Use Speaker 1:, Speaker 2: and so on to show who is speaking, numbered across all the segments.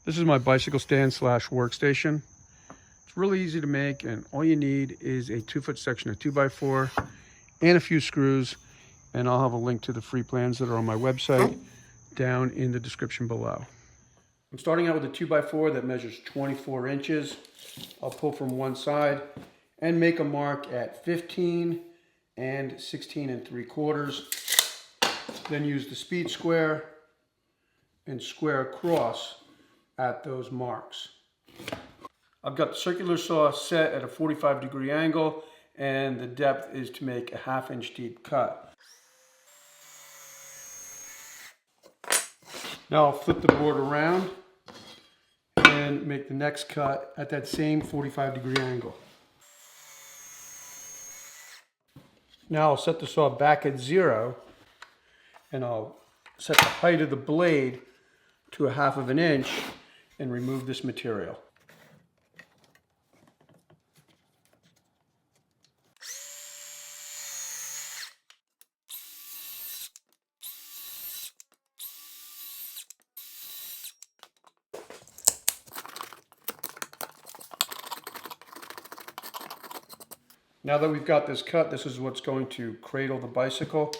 Speaker 1: This is my bicycle stand slash workstation. It's really easy to make, and all you need is a 2-foot section of 2x4 and a few screws, and I'll have a link to the free plans that are on my website down in the description below. I'm starting out with a 2x4 that measures 24 inches. I'll pull from one side and make a mark at 15 and 16 3/4. Then use the speed square and square across at those marks. I've got the circular saw set at a 45-degree angle, and the depth is to make a 1/2 inch deep cut. Now I'll flip the board around and make the next cut at that same 45-degree angle. Now I'll set the saw back at 0, and I'll set the height of the blade to a 1/2 inch and remove this material. Now that we've got this cut, this is what's going to cradle the bicycle.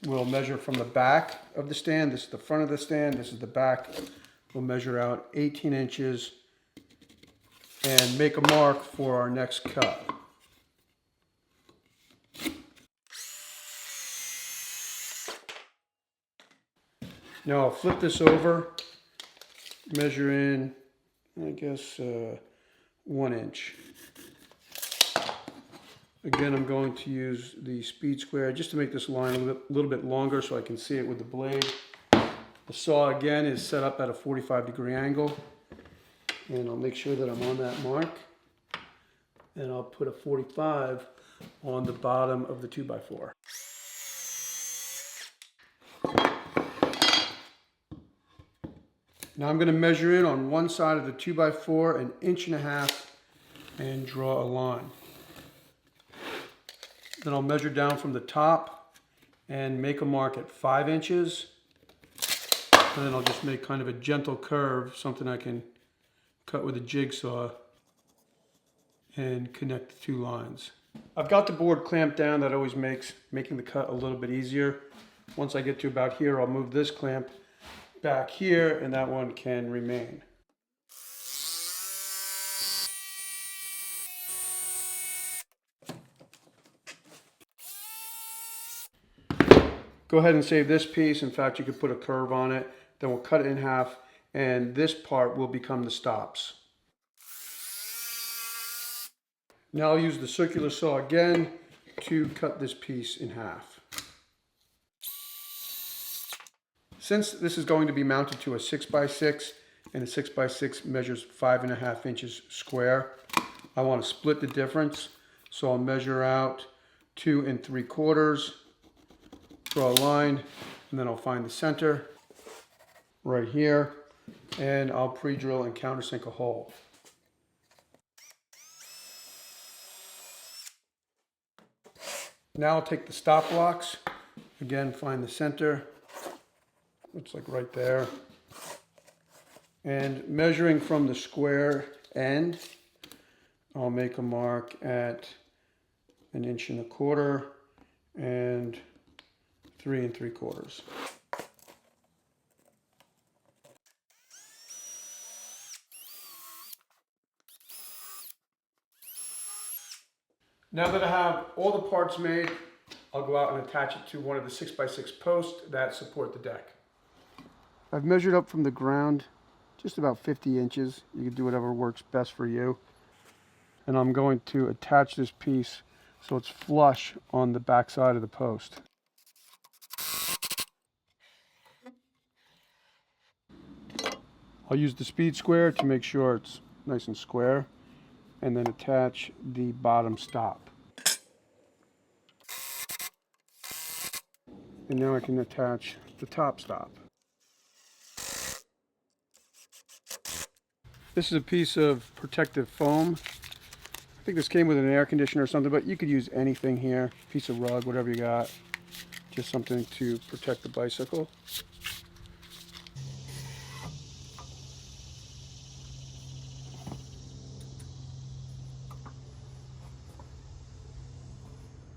Speaker 1: We'll measure from the back of the stand. This is the front of the stand, this is the back. We'll measure out 18 inches and make a mark for our next cut. Now I'll flip this over, measure in, I guess, 1 inch. Again, I'm going to use the speed square just to make this line a little bit longer so I can see it with the blade. The saw again is set up at a 45-degree angle, and I'll make sure that I'm on that mark, and I'll put a 45 on the bottom of the 2x4. Now I'm going to measure in on one side of the 2x4 1.5 inches and draw a line. Then I'll measure down from the top and make a mark at 5 inches. And then I'll just make kind of a gentle curve, something I can cut with a jigsaw and connect the two lines. I've got the board clamped down. That always makes making the cut a little bit easier. Once I get to about here, I'll move this clamp back here, and that one can remain. Go ahead and save this piece. In fact, you could put a curve on it. Then we'll cut it in half, and this part will become the stops. Now I'll use the circular saw again to cut this piece in half. Since this is going to be mounted to a 6x6, and a 6x6 measures 5.5 inches square, I want to split the difference. So I'll measure out 2 3/4, draw a line, and then I'll find the center right here, and I'll pre-drill and countersink a hole. Now I'll take the stop blocks, again find the center, looks like right there, and measuring from the square end, I'll make a mark at 1.25 inches and 3 3/4. Now that I have all the parts made, I'll go out and attach it to one of the 6x6 posts that support the deck. I've measured up from the ground just about 50 inches. You can do whatever works best for you. And I'm going to attach this piece so it's flush on the back side of the post. I'll use the speed square to make sure it's nice and square, and then attach the bottom stop. And now I can attach the top stop. This is a piece of protective foam. I think this came with an air conditioner or something, but you could use anything here. Piece of rug, whatever you got. Just something to protect the bicycle.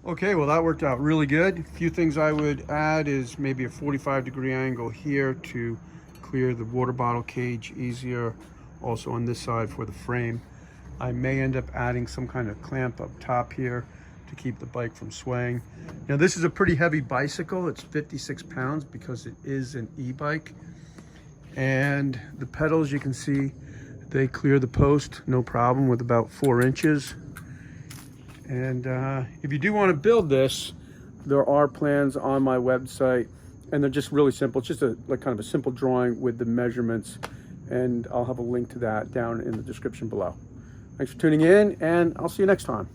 Speaker 1: Okay, well that worked out really good. A few things I would add is maybe a 45-degree angle here to clear the water bottle cage easier. Also on this side for the frame. I may end up adding some kind of clamp up top here to keep the bike from swaying. Now this is a pretty heavy bicycle. It's 56 pounds because it is an e-bike. And the pedals, you can see, they clear the post, no problem, with about 4 inches. And if you do want to build this, there are plans on my website, and they're just really simple. It's just like kind of a simple drawing with the measurements, and I'll have a link to that down in the description below. Thanks for tuning in, and I'll see you next time.